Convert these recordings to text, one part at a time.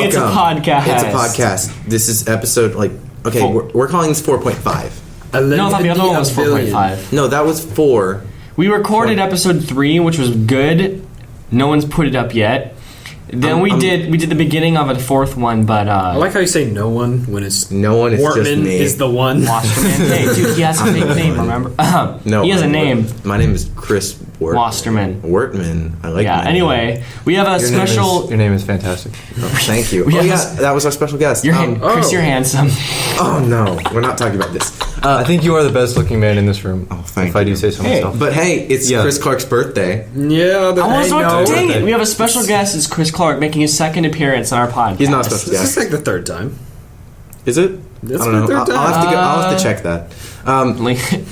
it's a podcast. It's a podcast. This is episode we're calling this 4.5. No, I thought the other one was 4.5. No, that was 4. We recorded episode 3, which was good. No one's put it up yet. Then we did the beginning of a 4th one, but I like how you say no one when it's no one is Wortman just me. is the one. Wasterman. Hey, dude, he has a fake name. Remember? No, he has a name. My name is Chris Wasterman. Wortman. I like. Yeah. Anyway, we have a special. Your name is fantastic. Oh, thank you. That was our special guest. Chris, you're handsome. Oh no, we're not talking about this. I think you are the best looking man in this room. Oh, thank if I do say so myself. But hey, it's Chris Clark's birthday. Yeah, dang it. We have a special guest. It's Chris Clark making his second appearance on our podcast. He's not a special guest. This is like the 3rd time. Is it? I don't know. I'll have to check that.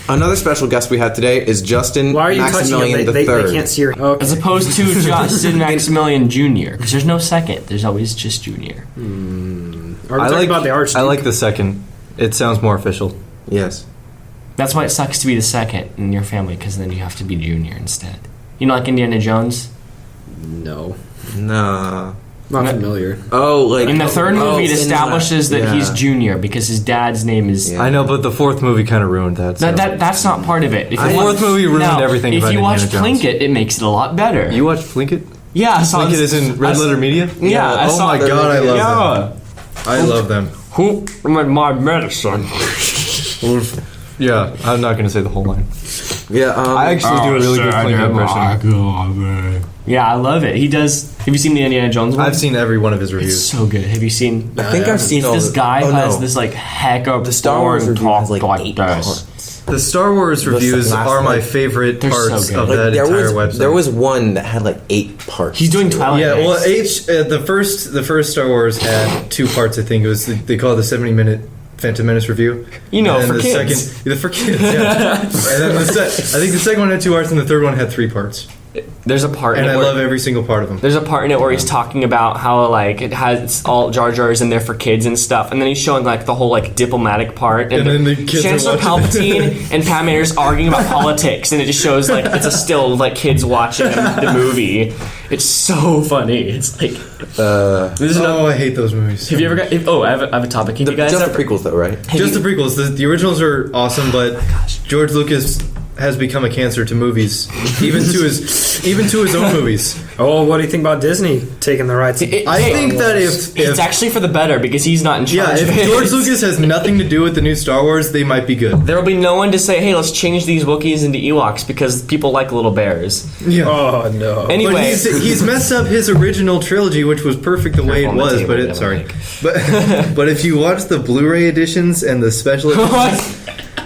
Another special guest we had today is Justin Why are you Maximilian touching III. They can't see your... Okay. As opposed to Justin Maximilian Jr. Because there's no second. There's always just Junior. Are we talking about the Archduke? I like the second. It sounds more official. Yes. That's why it sucks to be the second in your family, because then you have to be Junior instead. You know, like Indiana Jones? No. Nah. Not familiar. Oh, like... In the 3rd movie, it establishes that he's Junior, because his dad's name is... Yeah. I know, but the 4th movie kind of ruined that. So. That's not part of it. The 4th movie ruined everything about If Indiana you watch Plinkett, it makes it a lot better. You watched Plinkett? Yeah, I saw Plinkett is in Red Letter Media? Yeah, I saw my God, I love them. I love them. Who my medicine? Yeah, I'm not going to say the whole line. Yeah, I actually do a really good Plinkett impression. Yeah, I love it. He does. Have you seen the Indiana Jones one? I've seen every one of his reviews. It's so good. Have you seen? I think I've seen all this guy has this like heck of the Star Wars review has like 8 this. parts. The Star Wars reviews are my favorite parts of that entire website. There was one that had like 8 parts. He's doing Twilight. Yeah, well, the first Star Wars had 2 parts. I think it was they call it the 70-minute Phantom Menace review. You know, and for the kids. For kids, yeah. And then I think the second one had 2 parts, and the third one had 3 parts. There's a part and in it I love every single part of them. There's a part in it where he's talking about how like it has all Jar Jar's in there for kids and stuff, and then he's showing like the whole like diplomatic part, and then the kids Chancellor Palpatine and Padme are arguing about politics, and it just shows like it's a still of, like kids watching the movie. It's so funny. It's like I hate those movies. Have you ever got? I have a topic. Have you guys just the prequels though, right? Just the prequels. The originals are awesome, but George Lucas has become a cancer to movies, even to his own movies. Oh, what do you think about Disney taking the rights? I think that if it's actually for the better because he's not in charge. Yeah, if George Lucas has nothing to do with the new Star Wars, they might be good. There will be no one to say, "Hey, let's change these Wookiees into Ewoks," because people like little bears. Yeah. Oh no. Anyway, but he's messed up his original trilogy, which was perfect the way it was. But if you watch the Blu-ray editions and the special editions.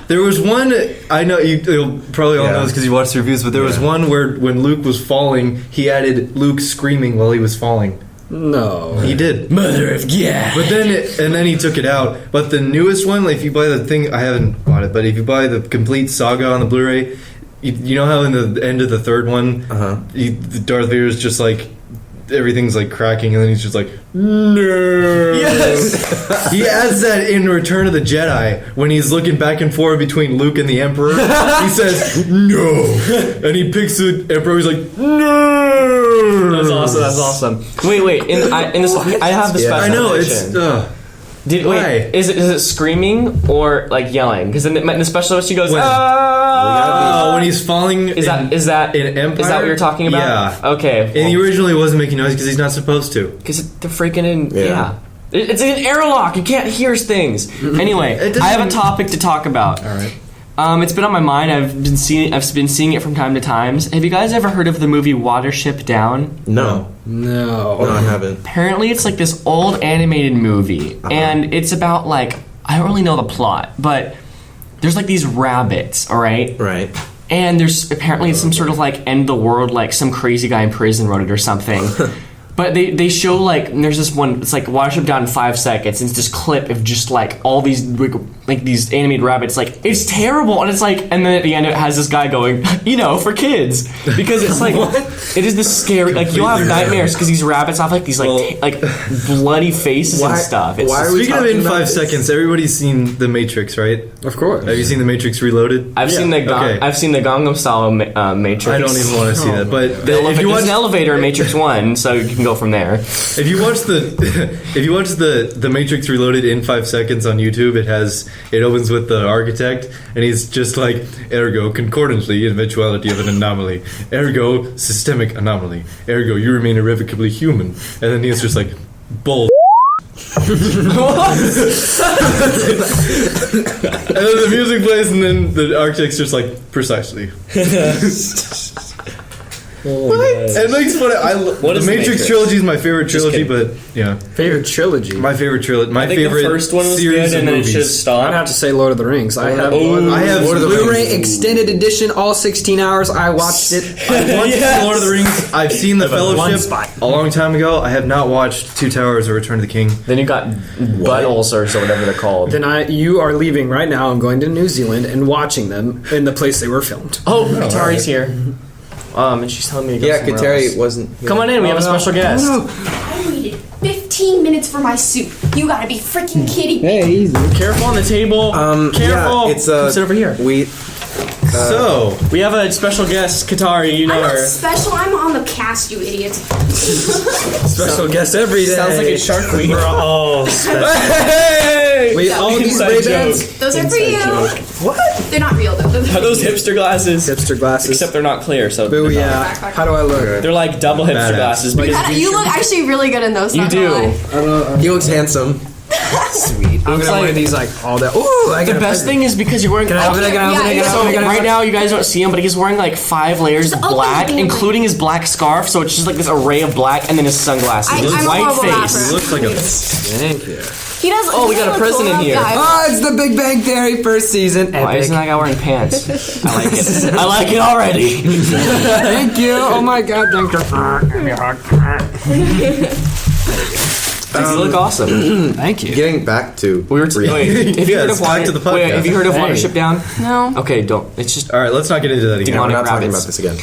There was one, I know you'll probably all know this because you watched the reviews, but there was one where when Luke was falling, he added Luke screaming while he was falling. No. He did. Mother of God. But then he took it out. But the newest one, like if you buy the thing, I haven't bought it, but if you buy the complete saga on the Blu-ray, you know how in the end of the 3rd one, Darth Vader's just like, everything's like cracking, and then he's just like, no. Yes. He adds that in Return of the Jedi when he's looking back and forth between Luke and the Emperor. He says no, and he picks the Emperor. He's like, no. That's awesome. Wait. In this, I have the special. I know edition. it's. Wait, is it screaming or like yelling? Because in the special edition, she goes, when he's falling. Is that in Empire? Is that what you're talking about? Yeah. Okay. And he originally wasn't making noise because he's not supposed to. Because they're freaking in. Yeah. It's an airlock. You can't hear things. Anyway, I have a topic to talk about. All right. It's been on my mind. I've been seeing it from time to time. Have you guys ever heard of the movie Watership Down? No, I haven't. Apparently, it's like this old animated movie, and it's about like I don't really know the plot, but there's like these rabbits, all right? Right. And there's apparently some sort of like end of the world, like some crazy guy in prison wrote it or something. But they show like there's this one. It's like Watership Down in 5 seconds. And it's this clip of just like all these like these animated rabbits. Like it's terrible, and it's like, and then at the end it has this guy going, for kids, because it's like it is this scary. Like you'll have nightmares because these rabbits have like these like bloody faces and stuff. Why are we Speaking of talking in about 5 this? seconds, everybody's seen The Matrix, right? Of course. Have you seen The Matrix Reloaded? I've seen the Gangnam Style Matrix. I don't even want to see that. But if you watch there's an elevator in Matrix 1, so you can go go from there. If you watch the Matrix Reloaded in 5 seconds on YouTube, it opens with the architect, and he's just like, ergo concordantly eventuality of an anomaly, ergo systemic anomaly, ergo you remain irrevocably human, and then he's just like, bull. And then the music plays, and then the architect's just like, precisely. It makes fun of the Matrix trilogy is my favorite trilogy, but yeah, Favorite trilogy. my favorite trilogy. My I think favorite the first one was series good, and of then it should movies. I'd stop. have to say Lord of the Rings. I have Lord of the Blu-ray Rings. extended edition, all 16 hours. I watched it. I've watched Lord of the Rings. I've seen The one Fellowship spot. a long time ago. I have not watched Two Towers or Return of the King. Then you got butt ulcers or whatever they're called. Then you are leaving right now and going to New Zealand and watching them in the place they were filmed. Oh, Katari's here. And she's telling me to go Yeah, somewhere Kateri else. wasn't. Come on in, we have a special guest. I waited 15 minutes for my soup. You gotta be freaking kidding me. Careful on the table. Careful. Yeah, it's Come sit over here. So We have a special guest, Katari. You know I'm not her. special. I'm on the cast, you idiot. Special guest every day. Sounds like a Shark Week. We're all special. Hey! Wait, all these Inside Ray-Bans? Those are for you. What? They're not real though. Are those hipster glasses? Hipster glasses. Except they're not clear, so Boo, they're, yeah. How do I look? they're like double hipster Badass. glasses. Because You look actually really good in those. you not gonna do. lie. He looks handsome. Sweet. I'm gonna like- wear these like all day. Ooh, I The got best thing is because you're wearing. Can I have it? Can I have it? Can I So have it? Can I have right it? now you guys don't see him, but he's wearing like 5 layers of open black, the damn including his black scarf. So it's just like this array of black, and then his sunglasses, I'm a white horrible face. rapper. he looks like a. Thank you. He does. Oh, we he got a does look president cool here. enough, guys. Oh, it's the Big Bang Theory first season. Why Epic. isn't that guy wearing pants? I like it. I like it already. Thank you. Oh my God. Thank you. You look awesome. Thank you. Getting back to We were wait, have you heard Yes, of back to the Wait, podcast. have you heard of Hey. Watership Down? No. Okay, don't. It's just. All right, let's not get into that again. We're Demonic not talking rabbits. about this again.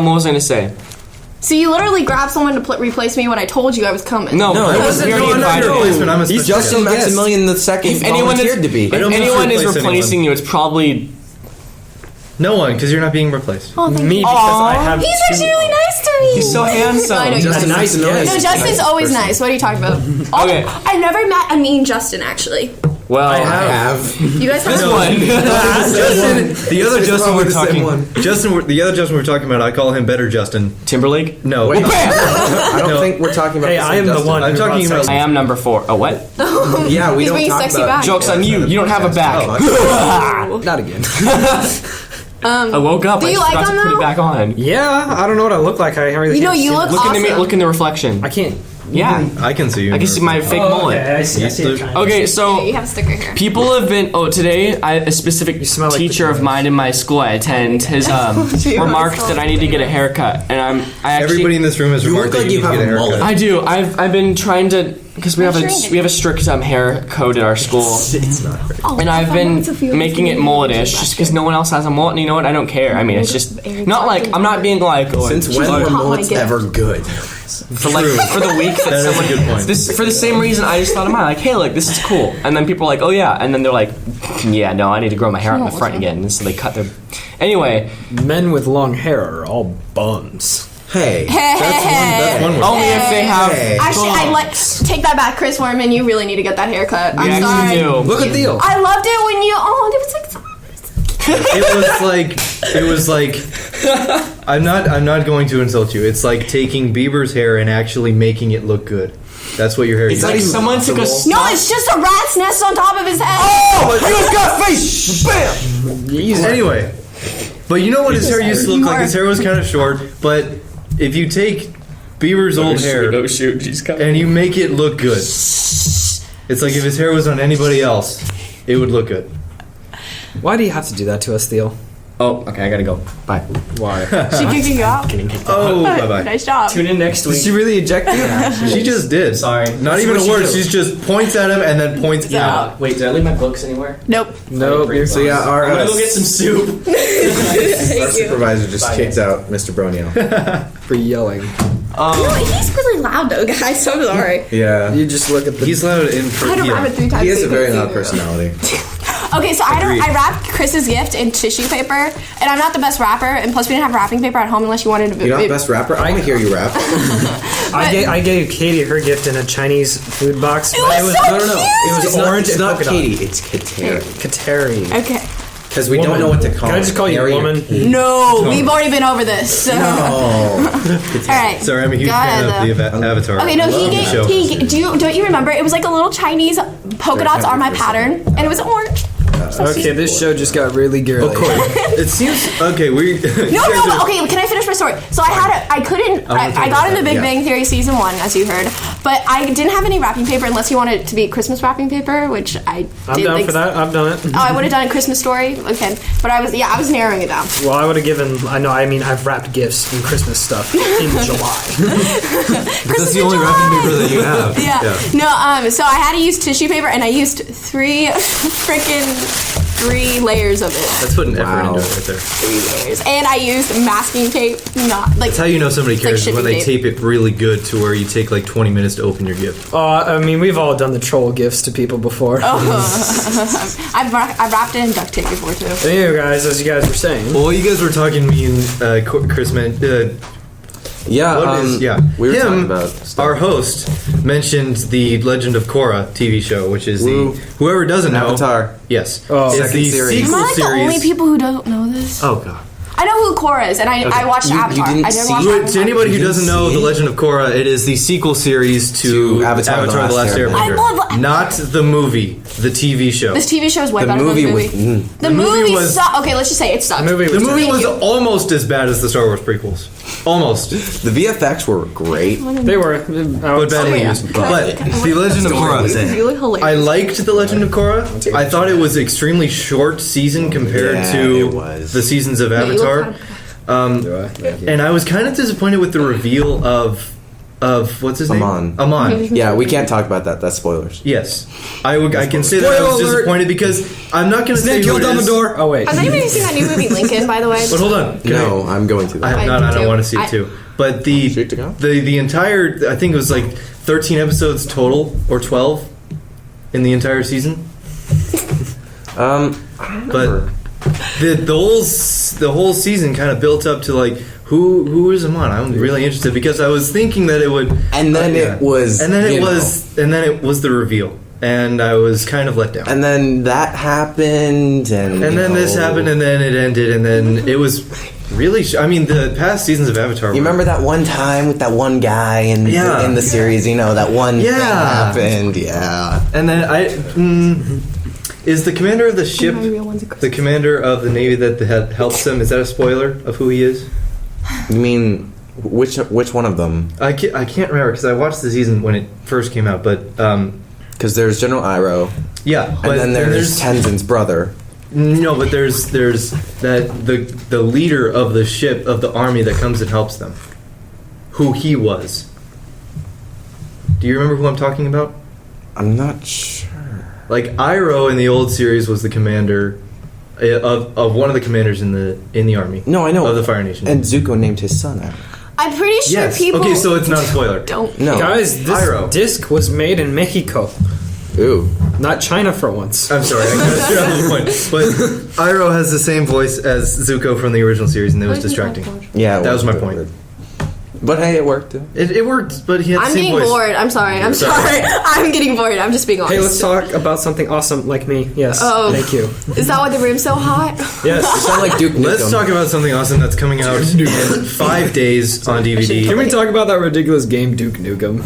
What was I gonna say? So you literally grabbed someone to replace me when I told you I was coming. No, No, we it wasn't- already no, no, invited no, him. Replacement, I'm a He's special Justin guest. Maximilian the second. If anyone volunteered is, to be. if don't anyone is replace replacing anyone. you, it's probably No one, because you're not being replaced. Oh, thank Me you. because I have. He's actually really nice to me. he's so handsome. I know, he's Justin nice Maximilian. guest. No, Justin's always nice. What are you talking about? Okay. I never met a mean Justin, actually. Well, I have. You guys have one. Justin, the other It's Justin probably we're the same talking. one. The other Justin we're talking about. I call him Better Justin. Timberlake. No, Wait, I don't No. think we're talking about Hey, the same I am the Justin. one. I'm who talking brought about- I am number 4. Oh, what? Yeah, we He's don't bringing talk sexy about. back. Joke's on you. You don't have a back. Oh, Not again. I woke up. Do I you just like forgot him, to put though? it back on. Yeah, I don't know what I look like. I really You know, can't you see. look Look in the awesome. look in the reflection. I can't. Yeah, I can see you. I can see my fake mullet. Okay, I see. I see it. Okay, Yeah, so you have a sticker here. people have been. Oh, today a specific smell like teacher the of mine in my school I attend has remarked that I need to get a haircut, and I actually. Everybody in this room has You remarked look that like you you need to have get a a haircut. mullet. I do. I've been trying to because we have I'm a sure you we have a strict hair code at our school, It's not very. Oh, and I've I been wanted to feel making it this mulletish just because no one else has a mullet. And you know what? I don't care. I mean, it's just not like I'm not being like oh, Since when were hot mullets mic. ever good? for the week that That is a someone good point. This for the same reason I just thought of mine. Like, hey, look, this is cool. And then people are like, oh yeah. And then they're like, yeah, no, I need to grow my hair out in the front again. And so they cut their. Anyway, Men with long hair are all bums. Hey, That's one word. only if they have. Hey. Actually, I like take that back, Chris Foreman. You really need to get that haircut. We I'm actually sorry. do. Look at Theo. I loved it when you. Oh, it was like. So, It was like I'm not going to insult you. It's like taking Bieber's hair and actually making it look good. That's what your hair It's is. like someone took a. possible. no, it's just a rat's nest on top of his head. you got face. Bam. Anyway, but you know what his hair used to look You like? are- His hair was kind of short, but if you take Bieber's old hair Oh shoot, she's coming. and you make it look good, it's like if his hair was on anybody else, it would look good. Why do you have to do that to us, Theo? Oh, okay, I gotta go. Bye. Why? She kicked you out. Oh, bye bye. Nice job. Tune in next Did week. she really eject you? She just did. Sorry. Not That's even what a she word. do. She just points at him and then points out. Wait, did I leave my books anywhere? Nope. No. So yeah, our, I'm gonna go get some soup. our supervisor just kicked out Mr. Bronio. For yelling. He's really loud though, guys. I'm sorry. Yeah, You just look at the. He's loud in I had to wrap it 3 times. he has so a you very couldn't loud see it. personality. Okay, so Agreed. I wrapped Chris's gift in tissue paper, and I'm not the best rapper, and plus we didn't have wrapping paper at home unless you wanted to. You're not the best rapper. I want to hear you rap. I gave Katie her gift in a Chinese food box. It was so No. It was orange. It's and not polka dot. Katie. It's Kateri. Kateri. Okay. Because we don't know what to call. Can I just call you Kateri or woman? Katie. No, we've already been over this. So. No. All right. Sorry, I'm a huge Go fan ahead, of the Avatar. Okay, no, Love the show. don't you remember? It was like a little Chinese polka dots are my pattern, and it was orange. Okay, this show just got really girly. It seems okay. We No, but okay, can I finish my story? So I got into Big Bang Theory season 1, as you heard, but I didn't have any wrapping paper unless you wanted it to be Christmas wrapping paper, which I'm down for that. I've done it. Oh, I would have done a Christmas Story. Okay, but I was narrowing it down. Well, I would have given. I've wrapped gifts and Christmas stuff in July. That's the only wrapping paper that you have. Yeah. No, so I had to use tissue paper, and I used 3 layers of it. That's putting effort into it right there. 3 layers. And I used masking tape, not like. That's how you know somebody cares like when they shipping tape it really good to where you take like 20 minutes to open your gift. We've all done the troll gifts to people before. I've wrapped it in duct tape before, too. Anyway, guys, as you guys were saying. Well, you guys were talking, me and Chris meant. Yeah. We were talking about stuff. Our host mentioned the Legend of Korra TV show, which is Woo. whoever doesn't know. Avatar. Yes. Oh. Is Second the series. sequel Am I like series. the only people who don't know this? Oh god. I know who Korra is, and I watched You Avatar. didn't I didn't see watch it? Avatar. To anybody who You doesn't didn't know see The it? Legend of Korra, it is the sequel series to Avatar: The Last Airbender. I love- Not the movie, the TV show. This TV show is way The better than movie the was. movie. The movie movie was- sucked. Okay, let's just say it sucked. The movie was Thank you. almost as bad as the Star Wars prequels. Almost. The VFX were great. They were. But badly yeah. used. But The Legend of Korra. You look hilarious. I liked The Legend of Korra. I thought it was extremely short season compared Yeah, to it was. the seasons of you look Avatar. And I was kind of disappointed with the reveal of what's his Amon. name? Amon. Yeah, we can't talk about that. That's spoilers. Yes, I can say that I was Spoiler alert. disappointed because I'm not going to say who it is. Oh wait. Has anybody seen that new movie Lincoln, by the way? But hold on. No, I'm going to I that. have not. I don't do. want to see it too. But the Straight to go? the entire, I think it was like 13 episodes total or 12 in the entire season. I don't remember. But the whole season kind of built up to like who is Amon? I'm really interested because I was thinking that it would, And then it was. and then you it know. was, and then it was the reveal, and I was kind of let down. And then that happened, and And then this happened, and then it ended, and then it was really. I mean, the past seasons of Avatar. You remember that one time with that one guy in Yeah. in the series? You know that one thing Yeah. happened. Yeah. And then is the commander of the ship, the commander of the navy that helps them? Is that a spoiler of who he is? You mean which one of them? I can't remember because I watched the season when it first came out, but Because there's General Iroh, yeah. and then there's Tenzin's brother. no, but there's that the leader of the ship of the army that comes and helps them. Who he was? Do you remember who I'm talking about? I'm not sure. Like Iroh in the old series was the commander of one of the commanders in the army. No, I know. of the Fire Nation. And Zuko named his son after. I'm pretty sure yes. people Okay, so it's not a spoiler. don't. No. Guys, this Iroh. disc was made in Mexico, Ooh. not China for once. I'm sorry, I kind of strayed off the point. But Iroh has the same voice as Zuko from the original series, and it was distracting. Yeah, That was my point. But hey, it worked. It worked, but he had the I'm same getting voice. bored. I'm sorry. I'm sorry. I'm getting bored. I'm just being honest. Hey, let's talk about something awesome like me. Yes. Oh. Thank you. Is that why the room's so hot? Yes. You sound like Duke Nukem. Let's talk about something awesome that's coming out in 5 days on DVD. Can we talk about that ridiculous game, Duke Nukem?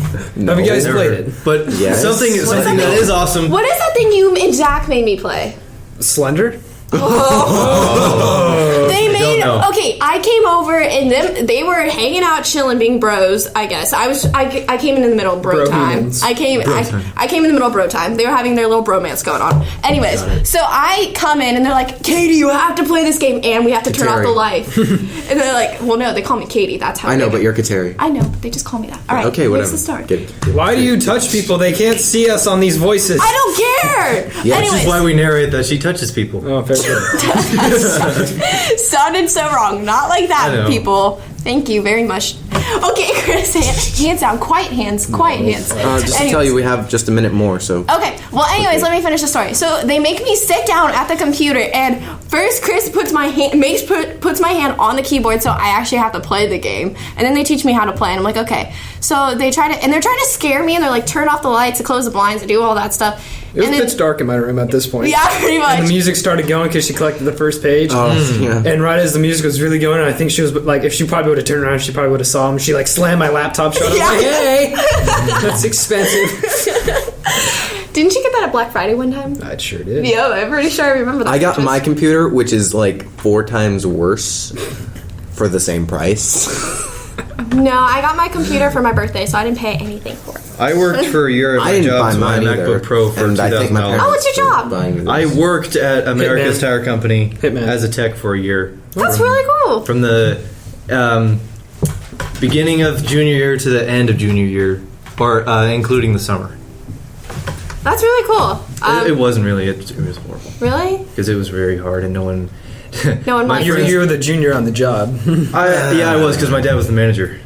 Have you guys Never. played it? But Yes. something that is awesome. What is that thing you and Zach made me play? Slender? They made know. okay. I came over and they were hanging out, chilling, being bros. I guess I came in the middle of bro time. Bro-humans. I came in the middle of bro time. They were having their little bromance going on. Anyways, so I come in and they're like, Katie, you have to play this game and we have to turn off the Kateri. light. And they're like, well, no, they call me Katie. That's how I know, they but you're Kateri. I know, but they just call me that. All right, Okay, whatever. What's the start? Get- Why do you touch people? They can't see us on these voices. I don't care. Yeah, Anyways, This is why we narrate that she touches people. Oh, fair enough. sounded so wrong. Not like I know. that, people. Thank you very much. Okay, Chris, hands down. Quiet hands. Just to tell you, we have just a minute more, so. Okay, well, anyways, let me finish the story. So they make me sit down at the computer, and first Chris puts my hand on the keyboard, so I actually have to play the game, and then they teach me how to play, and I'm like, okay. So they're trying to scare me, and they're like, turn off the lights, to close the blinds, to do all that stuff. It was pitch dark in my room at this point. Yeah, pretty much. And the music started going because she collected the first page. Yeah. And right as the music was really going, I think she was like, if she probably would have turned around, she probably would have saw him. She like slammed my laptop shut. I'm like, hey, that's expensive. Didn't you get that at Black Friday one time? I sure did. Yeah, I'm pretty sure I remember that. I got my computer, which is like 4 times worse for the same price. No, I got my computer for my birthday, so I didn't pay anything for it. I worked for a year at my job to buy a MacBook Pro for $2,000. Oh, what's your job? I worked at America's Hitman. Tire Company Hitman. as a tech for a year. That's really cool. From the beginning of junior year to the end of junior year, including the summer. That's really cool. It wasn't really. It was horrible. Really? Because it was very hard and no one... liked You it. were the junior on the job. I was because my dad was the manager.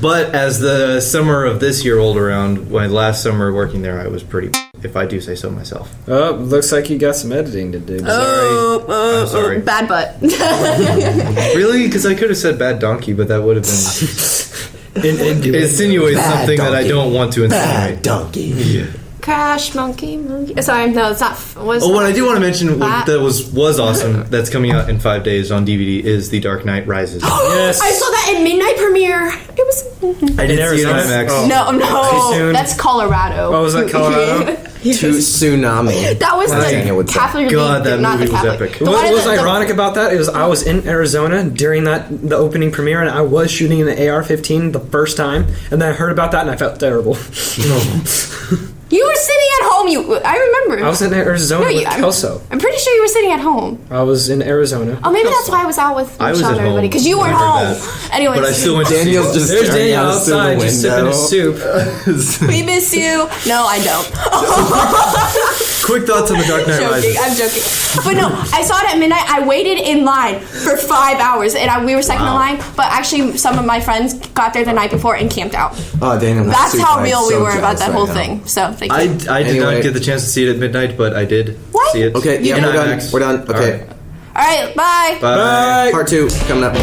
But as the summer of this year rolled around, my last summer working there, I was pretty, if I do say so myself. Oh, looks like you got some editing to do. I'm sorry. Bad butt. Really? Because I could have said bad donkey, but that would have been... It insinuates Bad something that I donkey. don't want to insinuate. Donkey. Yeah. Crash monkey. Sorry, no, it's not. What I do want to mention that was awesome, that's coming out in 5 days on DVD, is The Dark Knight Rises. Yes. I saw that at midnight premiere. It was. I didn't see it on Arizona? IMAX. Oh. No, soon. that's Colorado. Oh, was that Colorado? Tsunami. That was Daniel would the say. Catholic God, League, that not the movie was Catholic. epic. The What one was in the- ironic about that is I was in Arizona during the opening premiere, and I was shooting an AR-15 the first time, and then I heard about that and I felt terrible. You were sitting at home. I remember. I was in Arizona with I'm Kelso. pretty sure you were sitting at home. I was in Arizona. Oh, maybe that's why I was out with I was Michelle at and everybody home. because you weren't I heard home. that. Anyways, But I still went to Daniel's see just There's staring Daniel out through the outside just sipping window. his soup. we miss you. No, I don't. Quick thoughts on The Dark Knight Joking. Rises. I'm joking. But no, I saw it at midnight. I waited in line for 5 hours, and we were second in line. But actually, some of my friends got there the night before and camped out. Oh, Daniel. That's super how hyped. real we So were about jealous that right whole now. thing. So thank you. I did Anyway. not get the chance to see it at midnight, but I did What? see it. Okay, yeah, in we're done. IMAX. We're done. Okay. All right, bye. Bye. Part 2 coming up.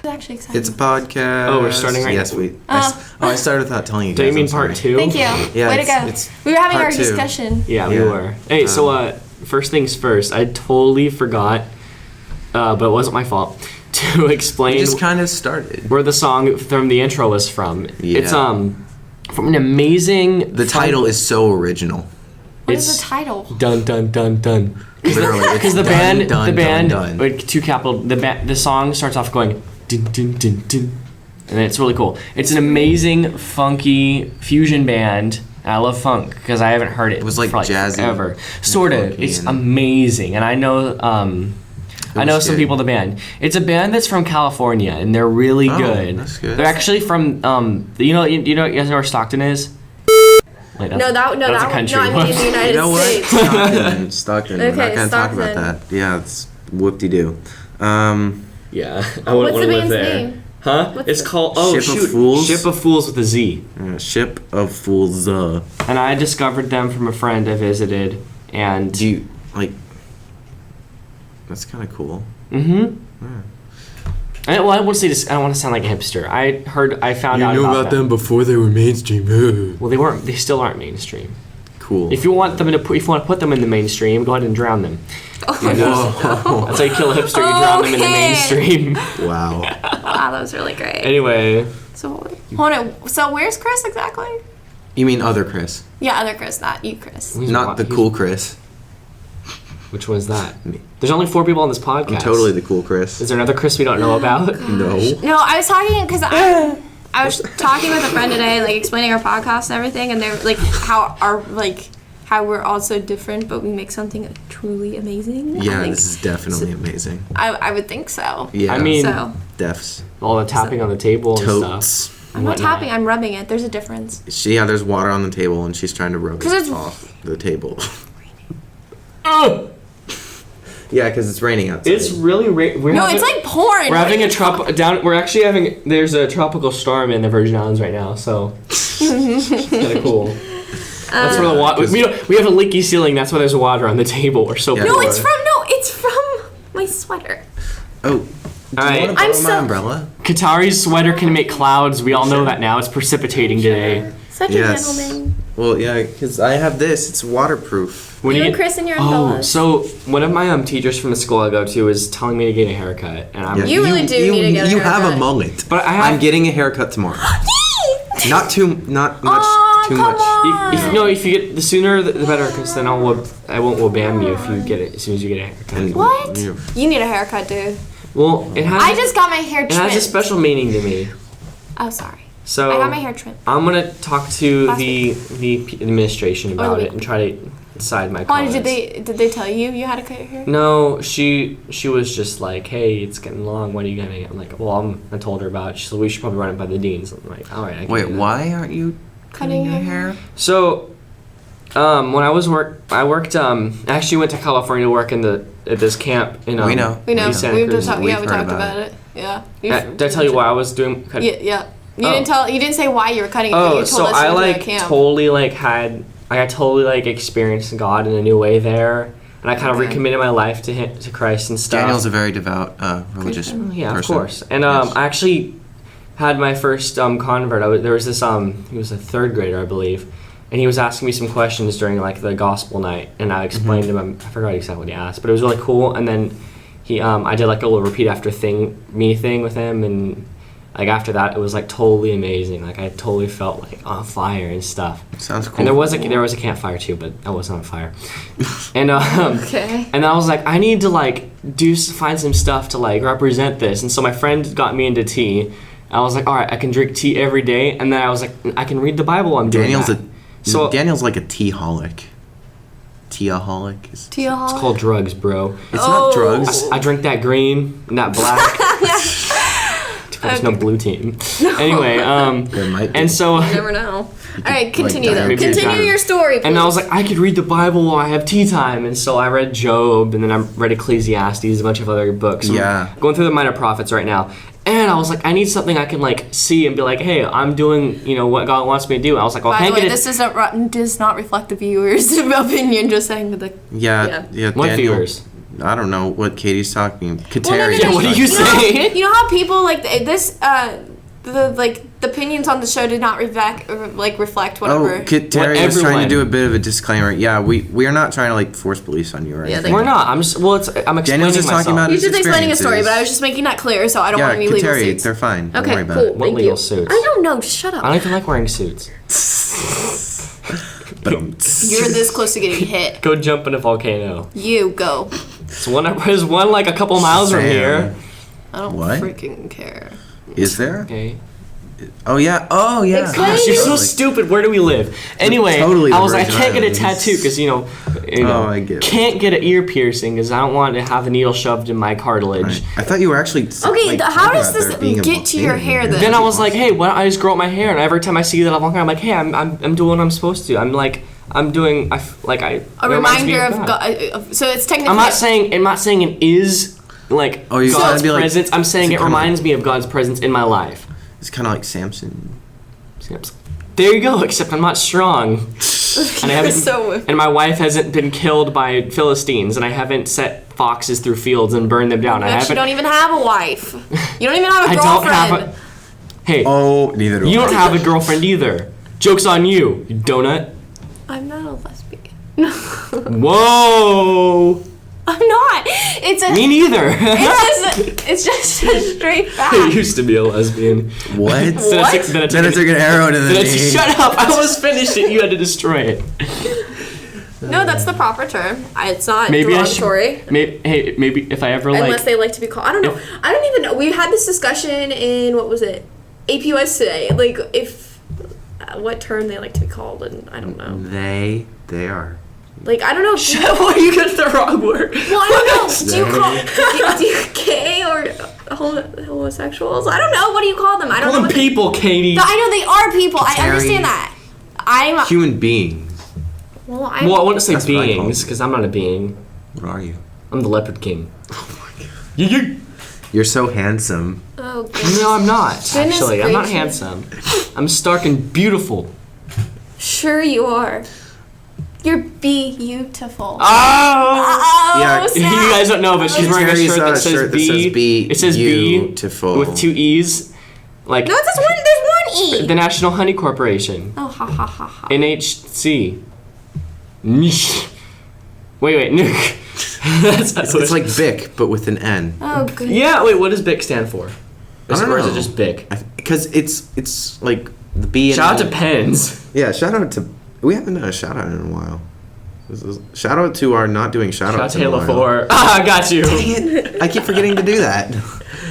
Actually excited. It's a podcast. Oh, we're starting right Yes, now? we. I started without telling you guys. Don't you mean I'm sorry. part 2? Thank you. Yeah, Way to it's- go. it's We were having part our 2. discussion. Yeah, we Yeah. were. Hey, so first things first, I totally forgot, but it wasn't my fault, to explain We just kind of started. where the song from the intro was from. Yeah. It's from an amazing. The title is so original. What is It's the title? Dun dun dun dun. Literally, Because the dun, band, dun, dun. like two capital, the song starts off going dun dun dun dun, and it's really cool. It's an amazing funky fusion band. And I love funk because I haven't heard it. It was like for jazzy ever. and Sort of. funky It's and- amazing, and I know. I know was some good. people in the band. It's a band that's from California, and they're really Oh, good. that's good. They're actually from you guys know where Stockton is? Wait, No, that's a that country. one. No, I mean the United You know what? States. Stockton. Okay, We're not gonna talk about Stockton. that. Yeah, it's whoop-de-doo. Yeah, I wouldn't What's want the to live band's there. name? Huh? What's It's the- called Ship of Fools? Ship of Fools with a Z. Ship of Fools. And I discovered them from a friend I visited, and Do you like? That's kind of cool. I want to say this. I don't want to sound like a hipster. I found out about them. before they were mainstream. Well, they weren't. They still aren't mainstream. Cool. If you want them if you want to put them in the mainstream, go ahead and drown them. That's how you kill a hipster. You drown them in the Okay. mainstream. Wow. Wow, that was really great. Anyway, So hold on. So where's Chris exactly? You mean other Chris, Yeah, other Chris, not you, Chris. not the cool Chris. Which one's that? Me. There's only 4 people on this podcast. I'm totally the cool Chris. Is there another Chris we don't know about? No. No, I was talking because I was talking with a friend today, like explaining our podcast and everything, and they're like how we're all so different, but we make something truly amazing. Yeah, I think, this is definitely amazing. I would think so. Yeah. I mean, So Defs. All the tapping on the table and Totes. stuff. I'm not whatnot. tapping. I'm rubbing it. There's a difference. There's water on the table, and she's trying to rub 'Cause it it's- off the table. Oh, Yeah, because it's raining outside. it's really No, it's like pouring. we're having We're actually having. There's a tropical storm in the Virgin Islands right now, so it's kind of cool. That's where the water. We have a leaky ceiling. That's why there's water on the table. We're so Yeah. No, poor. it's from my sweater. Oh, All right. I'm so- my umbrella. Katari's sweater can make clouds. We all know that now. It's precipitating today. Such Yes. a gentleman. Well, yeah, because I have this. It's waterproof. When You you and get- Chris and your Oh, umbrellas. so one of my teachers from the school I go to is telling me to get a haircut, and I'm. Yeah. You really do need to get a You have a haircut. mullet. But I have- I'm getting a haircut tomorrow. Not much Aw, too come much. on. If you get the sooner the better, because then I won't wabam you if you get it as soon as you get a haircut. And- What? Yeah. You need a haircut, dude. Well, it has. I just got my hair It trimmed. has a special meaning to me. Oh, sorry. So I got my hair trimmed. I'm gonna talk to Last the administration about week. it and try to decide my Oh, comments. did they tell you had to cut your hair? No, she was just like, hey, it's getting long. When are you gonna? I'm like, well, I told her about it. She said we should probably run it by the deans. I'm like, all right. I can Wait, do that. why aren't you cutting your hair? So, when I worked. I actually went to California to work at this camp in. We know. We know. in Santa We've Cruz. talked. We've Yeah, we heard talked about about it. Yeah. Did I tell you why I was doing? Yeah, yeah. You Oh. didn't tell. You didn't say why you were cutting it. But Oh, you told so us I you went to like that camp. totally like had I totally like experienced God in a new way there, and I kind of Okay. recommitted my life to him, to Christ and stuff. Daniel's a very devout religious Yeah, person. of course. And Yes. I actually had my first convert. There was this he was a third grader, I believe, and he was asking me some questions during like the gospel night, and I explained to him. I forgot exactly what he asked, but it was really cool. And then he I did like a little repeat after me thing with him, and like after that, it was like totally amazing. Like I totally felt like on fire and stuff. Sounds cool. And there was a campfire too, but I wasn't on fire. And Okay. and I was like, I need to like find some stuff to like represent this. And so my friend got me into tea. I was like, all right, I can drink tea every day. And then I was like, I can read the Bible while I'm doing that. Daniel's like a teaholic. Teaholic. It's Teal. It's called drugs, bro. not drugs. I drink that green, not black. There's no blue team. Anyway, There might be. and so. You never know. All right, continue like, though. maybe Continue time. your story, please. And I was like, I could read the Bible while I have tea time. And so I read Job, and then I read Ecclesiastes, a bunch of other books. Yeah. I'm going through the Minor Prophets right now. And I was like, I need something I can like see and be like, hey, I'm doing, what God wants me to do. And I was like, well, I By the can't way, get it. this does not reflect the viewers' opinion. Just saying that the yeah. What Daniel, viewers? I don't know what Katie's talking. Well, no, Kateri. Yeah, what are you saying? You know how people like this the opinions on the show did not reflect whatever. Oh, Kateri was trying to everyone- do a bit of a disclaimer. Yeah, we are not trying to like force beliefs on you or Yeah, anything. We're not. I'm explaining Daniel's just myself. talking about You're his just explaining a story, experiences. but I was just making that clear, so I don't Yeah, want any legal Kateri, suits. they're fine. Don't Okay, worry about cool. it. What Thank legal you. suits? I don't know. Just shut up. I don't even like wearing suits. You're this close to getting hit. Go jump in a volcano. You go. There's one like a couple miles from Sam. here. I don't What? freaking care. Is there? Okay. Oh yeah. Oh yeah. Explain. Gosh, you're so stupid. Where do we live? Anyway, Totally I the was like, I Virgin can't get a Islands. tattoo because Oh, I get it. can't get an ear piercing because I don't want to have a needle shoved in my cartilage. I thought you were actually. Okay, like, how talking does about this there being a get to your volcano hair here. then? Then I was like, hey, why don't I just grow out my hair? And every time I see that I'm like, hey, I'm doing what I'm supposed to. I'm like, I'm doing. A it reminds me reminder of God. So it's technically. I'm not saying it is like Oh, you're trying God's to be like- presence. I'm saying is it it kinda reminds me of God's presence in my life. It's kind of like Samson. There you go. Except I'm not strong. And I haven't, so. and my wife hasn't been killed by Philistines, and I haven't set foxes through fields and burned them down. I But you haven't. don't even have a wife. You don't even have a I don't girlfriend. have a. Hey, Oh, neither do you I. don't have a girlfriend either. Joke's on you, you donut. I'm not a lesbian. Whoa. I'm not. It's a. Me neither. It's just a straight I fact. used to be a lesbian. What? Then I took- then I took Then I an- took an arrow to the then I- knee. Shut up! I almost finished it. You had to destroy it. No, that's the proper term. It's not Maybe I should. derogatory. Maybe if I ever Unless they like to be called. I don't know. I don't even know. We had this discussion in, what was it? APUS today. Like, if. What term they like to be called, and I don't know. They are. Like, I don't know. If What, you got the wrong word. well, I don't know. Do you gay or homosexuals? I don't know. What do you call them? I don't Call know. them people, Katie. I know they are people. I Terry. understand that. I'm. Human beings. Well, I'm. Well, I wouldn't say That's what I call beings, them. because I'm not a being. What are you? I'm the Leopard King. You're so handsome. Oh, goodness. No, I'm not, Goodness actually. I'm not gracious. handsome. I'm stark and beautiful. Sure you are. You're beautiful. Oh! Yeah, snap. You guys don't know, but she's wearing a Terry's shirt got that a says shirt that B. says B, It says B beautiful. with 2 E's. Like No, it says one. There's one E. the National Honey Corporation. Oh, ha ha ha ha. NHC. Niche. Wait. Nick. It's like Bic, but with an N. Oh, goodness. Yeah, wait, what does BIC stand for? I don't Or is it know. just BIC? Because it's like the B and Shout out the- to Pens. Yeah, shout out to. We haven't done a shout out in a while. Shout out to our not doing shout Shout out outs to in a Halo while. 4. Ah, I got you. Dang it. I keep forgetting to do that.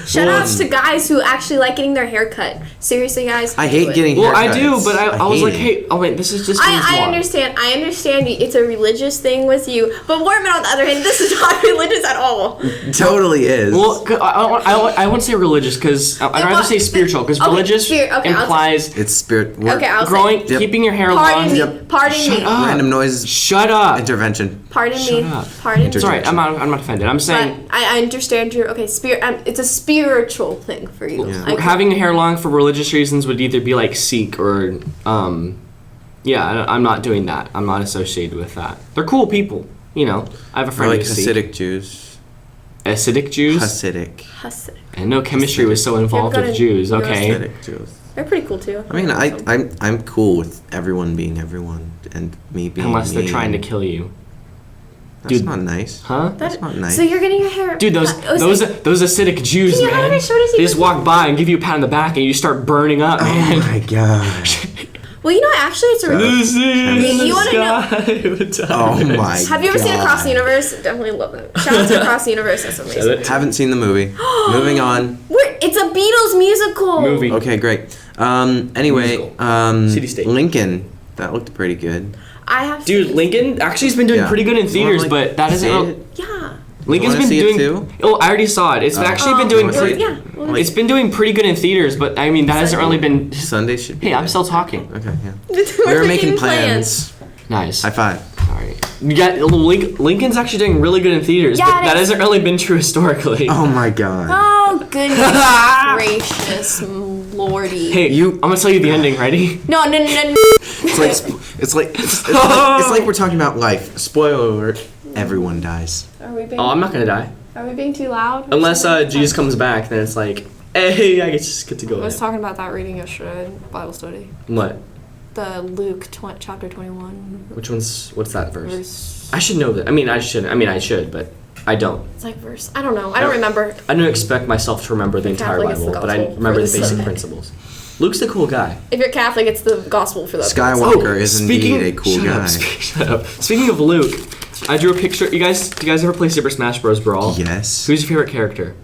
Shout outs to guys who actually like getting their hair cut. Seriously, guys. I hate do it. getting Well, I haircuts. do, but I was hate like, it. hey, oh wait, this is just I understand. I understand. It's a religious thing with you, but Mormon, on the other hand, this is not religious at all. Totally is. Well, I wouldn't say religious because I'd rather say spiritual because Okay, religious okay, I'll implies it's spirit work. Okay, I'll growing, Yep. keeping your hair Pardon long. me. Yep. Pardon me. up. Random noises. Shut up. Intervention. Pardon Shut me. up. Pardon It's me. alright. I'm not offended. I'm But saying I understand your spirit. It's a spiritual thing for you. Yeah. Like, having hair long for religious reasons would either be like Sikh or yeah. I'm not doing that. I'm not associated with that. They're cool people. You know, I have a Or friend like who's Sikh. Hasidic Jews. Acidic Jews. Hasidic. Hasidic. And no chemistry was so involved You're with gonna- Jews. you're Okay. Hasidic Jews. They're pretty cool too. I mean, I'm cool with everyone being everyone and me being Unless they're me. trying to kill you, That's Dude. not nice. huh? That's not nice. So you're getting your hair. Dude, those cut. Oh, those so- those acidic Jews, Can you have man. it as short as you They just can? walk by and give you a pat on the back, and you start burning up, Oh man. my gosh. Well, you know, actually, it's a. Lucy in the You wanna know- sky with Oh diamonds. my. Have you ever seen Across the God. Universe? Definitely love it. Shout out to Across the Universe. That's amazing. Haven't seen the movie. Moving on. It's a Beatles musical. Movie. Okay, great. Anyway, Musical. City State. Lincoln. That looked pretty good. I have. Dude, Lincoln actually has been doing Yeah. pretty good in theaters, You wanna, but that see isn't. it? Yeah. Lincoln's wanna been see it doing. too? Oh, I already saw it. It's actually been doing. wanna see Pretty, it? Yeah. it's been doing pretty good in theaters, but I mean that hasn't really been. Sunday should be. Hey, I'm good. still talking. Okay, yeah. We were making plans. Nice. High five. Alright. You got Lincoln's actually doing really good in theaters, Yeah, but it that is. hasn't really been true historically. Oh my god. Oh goodness gracious, lordy. Hey, I'm gonna tell you the ending. Ready? No. It's like we're talking about life. Spoiler alert. Everyone dies. Are we being? Oh, I'm not gonna die Are we being too loud? unless Jesus comes back. Then it's like, hey, I just get to go. I was in. talking about that reading yesterday in Bible study. What? The Luke chapter 21 Which one's? What's that verse? verse. I should know that. I mean, I should, but I don't. It's like verse. I don't know. I don't remember. I don't expect myself to remember the entire Catholic, it's the Bible, but I gospel remember for the the basic Sunday. principles. Luke's the cool guy. If you're Catholic, it's the gospel for that. Skywalker is indeed a cool shut guy. Up, shut up. Speaking of Luke, I drew a picture. Do you guys ever play Super Smash Bros. Brawl? Yes. Who's your favorite character?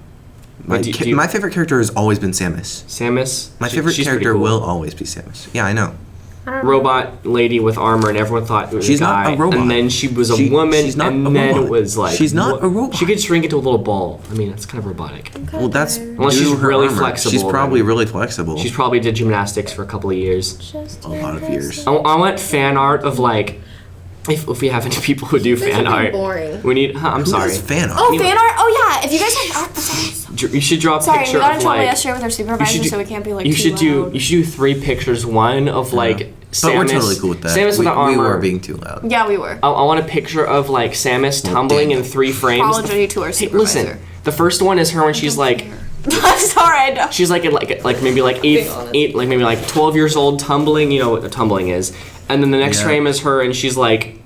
My, do you- my favorite character has always been Samus. Samus. My favorite she's pretty character cool. will always be Samus. Yeah, I know. Robot lady with armor, and everyone thought it was She's a guy. not a robot. And then she was a She- woman, she's not and a then robot. it was like She's not a robot. She could shrink into a little ball. I mean, that's kind of robotic. Well, that's Unless due she's to her really armor. flexible, She's probably then. really flexible. She's probably did gymnastics for a couple of years. Just a lot of years. I want fan art of like, if we have any people who do fan art, boring. we need. I'm Who sorry. does fan art? Oh, fan art. Oh yeah. If you guys have art, sorry. You should draw a Sorry, we picture got in of trouble like. yesterday with our supervisor, so we can't be like You too should do. loud. You should do 3 pictures. One of like Samus. But we're totally cool with that. Samus we, with the armor. we were being too loud. Yeah, we were. I want a picture of like Samus tumbling in 3 frames. Apology to our Hey, supervisor. listen, the first one is her when she's like, I'm sorry. I don't. she's like maybe like Being honest. 8, like maybe like 12 years old, tumbling. You know what tumbling is. And then the next Yeah. frame is her, and she's like,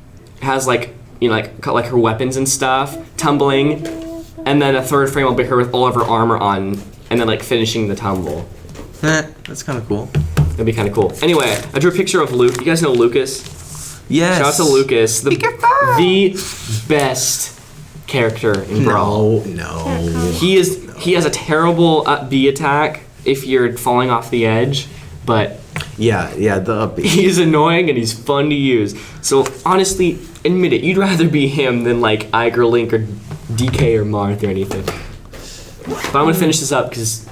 has like, you know, like got like her weapons and stuff, tumbling. And then a third frame will be her with all of her armor on, and then like finishing the tumble. That's kind of cool. That'd be kind of cool. Anyway, I drew a picture of Luke. You guys know Lucas? Yes. Shout out to Lucas, the best character in Brawl. No. He has a terrible B attack if you're falling off the edge, but Yeah, the upbeat. He's annoying and he's fun to use. So honestly, admit it, you'd rather be him than like Ike or Link or DK or Marth or anything. But I'm gonna finish this up because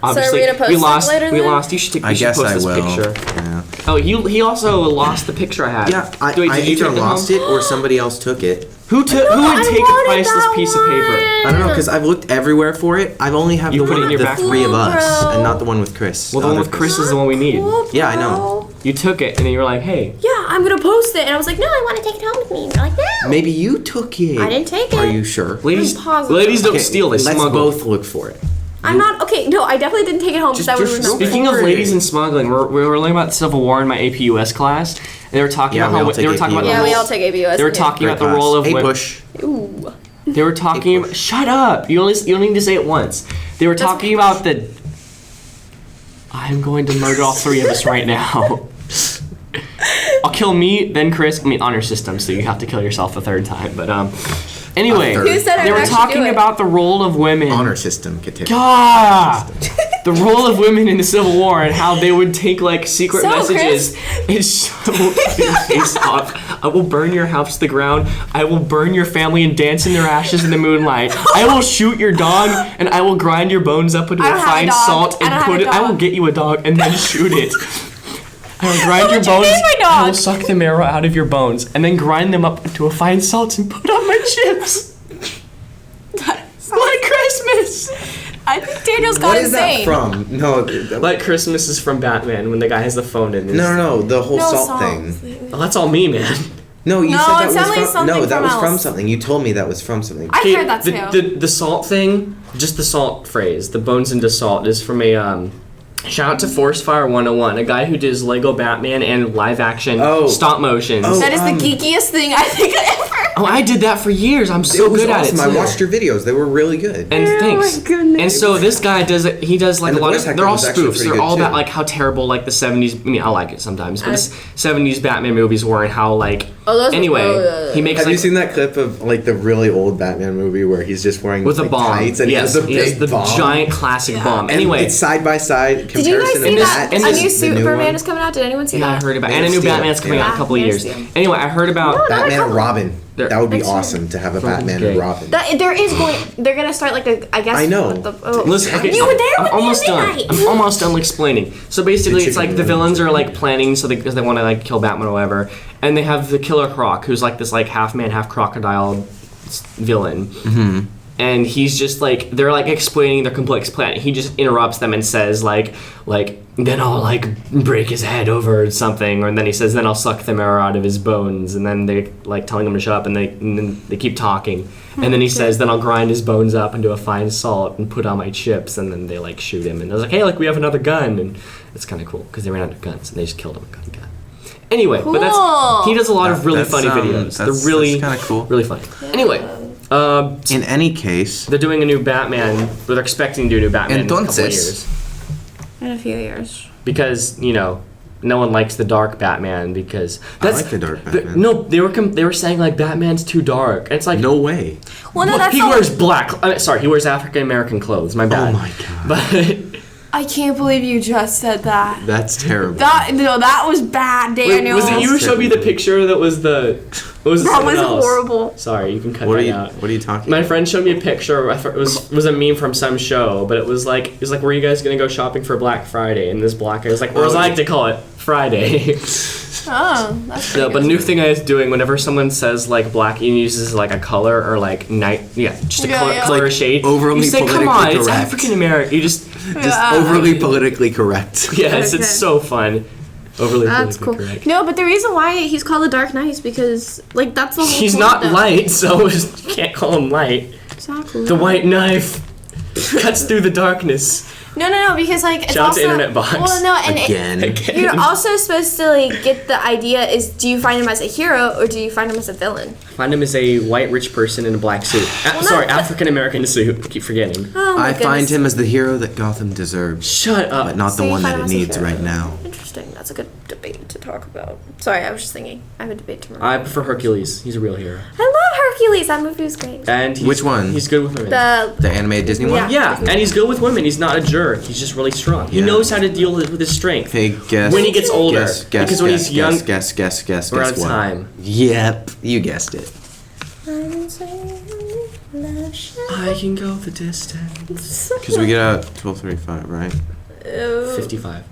obviously are we gonna post we it lost. later We then? lost. You should I guess post I this will. picture. Yeah, Oh, he also lost the picture I had. yeah. I Wait, did you either take them lost home? it or somebody else took it. Who would take a wanted priceless that piece of paper? I don't know because I've looked everywhere for it. I've only have You the put it one in with your the back three of pocket? us, Bro. and not the one with Chris. Well, the one other with Chris is the one we need. Yeah, I know. You took it and then you were like, hey. Yeah, I'm gonna post it, and I was like, no, I want to take it home with me. And they're like, no. Maybe you took it. I didn't take it. Are you sure? Ladies, I'm positive. ladies don't Okay, steal. They let's smuggle. both look for it. I'm not okay. No, I definitely didn't take it home because I would just remember. Speaking of for ladies it. and smuggling, we were learning about Civil War in my AP US class. And they were talking Yeah, about we how all they were take talking AP about US. Yeah, the we role- all take ABUS. They were talking Great about the class. role of Hey, women. Bush. Ooh. They were talking. Shut up! You only need to say it once. They were talking about the. I'm going to murder all three of us right now. I'll kill me, then Chris. I mean, honor system, so you have to kill yourself a third time. But anyway, A third. Who said I they would were actually talking do it? about the role of women. Honor system could take. God! The role of women in the Civil War and how they would take like secret So, messages and show your face off. I will burn your house to the ground. I will burn your family and dance in their ashes in the moonlight. I will shoot your dog and I will grind your bones up into I a don't have a fine dog. salt I and don't have put a it. I will dog. get you a dog and then shoot it. I will grind your would you bones. name my dog? I will suck the marrow out of your bones and then grind them up into a fine salt and put on my chips. Like Christmas. I think Daniel's got What is that insane. from? No, Like Christmas is from Batman when the guy has the phone in his. no, the whole No salt songs. thing. Oh, that's all me, man. No, you No, said that it was sounded like from. something No, that from was from else. something. You told me that was from something. I've heard that too. The salt thing, just the salt phrase, the bones into salt, is from a shout out to Forest Fire 101, a guy who does Lego Batman and live action Oh. stop motions. Oh. That is the geekiest thing I think ever. Oh, I did that for years. I'm so it was good awesome. at it. I watched your videos. They were really good. And thanks. my goodness. And so this guy does it. He does like And a the lot voice of. acting They're all was actually spoofs. pretty They're good, all about too. like how terrible like the 70s. I mean, I like it sometimes, but the 70s Batman movies were and how like. Oh, those were- anyway, oh, yeah. he makes Have like you seen that clip of like the really old Batman movie where he's just wearing with a like, bomb. tights and Yes, he has a he has big the bomb? giant classic bomb. And Anyway, it's side by side Did you guys comparison see of that? that. and A this- new the new Superman one. is coming out. Did anyone see yeah, I that? heard about it. Man And a of new Steel. Batman's coming out in Yeah, a couple of Man of years. Steel. Anyway, I heard about. No, Batman and couple. Robin. There- That would be Next awesome to have a Robin's Batman gay. and Robin. There is going. They're gonna start like a. I guess. I know. Listen, okay, You were there I'm with me almost at done. midnight. I'm almost done explaining. So basically, The it's like chicken the wings. villains are like planning, so because they want to like kill Batman or whatever, and they have the Killer Croc, who's like this like half man, half crocodile villain. Mm-hmm. And he's just like they're like explaining their complex plan. He just interrupts them and says like then I'll like break his head over something, or then he says then I'll suck the marrow out of his bones, and then they like telling him to shut up, and then they keep talking, and then he says then I'll grind his bones up into a fine salt and put on my chips, and then they like shoot him, and they're like hey like we have another gun, and it's kind of cool because they ran out of guns and they just killed him with a gun. Anyway, but Cool. he does a lot of really That's, funny videos. They're really kind of cool. really funny. Anyway, In any case, they're doing a new Batman. They're expecting to do a new Batman in a couple of Entonces. years In a few years. because no one likes the dark Batman because that's like the dark but Batman. no, they were saying like Batman's too dark. And it's like no way. Well, no, look, that's he the- wears black. Sorry, he wears African American clothes. My bad. Oh my god. But I can't believe you just said that. That's terrible. That was bad, wait, Daniel. was it you who showed me the picture that was the? What was it? That someone was else? horrible. Sorry, you can cut what are that you out. What are you talking My about? friend showed me a picture. It was a meme from some show, but it was like were you guys gonna go shopping for Black Friday? And this black guy was like, or as I like to call it, Friday. Oh, that's No, pretty but a good. new thing I was doing whenever someone says like black and uses like a color or like just a Yeah, color, yeah. color or Like, shade. overly you say, come politically on, it's correct." African American. You just Overly politically correct. yes, Okay. it's so fun. Overly That's cool. politically correct. No, but the reason why he's called the Dark Knight is because, like, that's the whole He's point not of it. light, so you can't call him light. Exactly. The white knife cuts through the darkness. No, because, like, it's Shout out also... to Internet Box. Well, no, and Again. you're also supposed to, like, get the idea is, do you find him as a hero or do you find him as a villain? Find him as a white rich person in a black suit. no, Sorry, but- African American suit. I keep forgetting. Oh, my I find goodness. him as the hero that Gotham deserves, Shut up. but not So the you one find that him it as a needs hero. right now. Interesting. That's a good debate to talk about. Sorry, I was just thinking. I have a debate tomorrow. I prefer Hercules. He's a real hero. I love Hercules. That movie was great. And Which one? He's good with women. The animated Disney one? Yeah, and he's good with women. He's not a jerk. He's just really strong. He Yeah. knows how to deal with his strength. Hey, guess. When he gets older. Guess, Because when he's young, Guess we're out of what? time. Yep, you guessed it. I can go the distance. Because we get out 12:35, right? 55.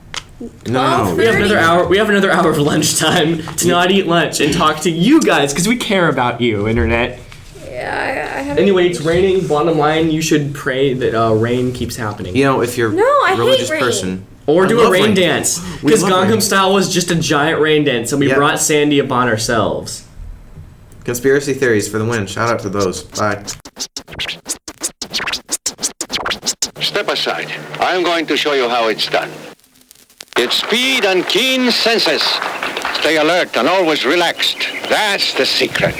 No. We have another hour. We have another hour of lunchtime to not eat lunch and talk to you guys because we care about you, internet. Yeah, I have. Anyway, it's raining. Bottom line, you should pray that rain keeps happening. You know, if you're No, I a hate religious rain. person. Or I do a love rain dance. We Because love rain. Gangnam Style was just a giant rain dance, and we Yep. brought Sandy upon ourselves. Conspiracy theories for the win. Shout out to those. Bye. Step aside. I'm going to show you how it's done. It's speed and keen senses. Stay alert and always relaxed. That's the secret.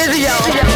video.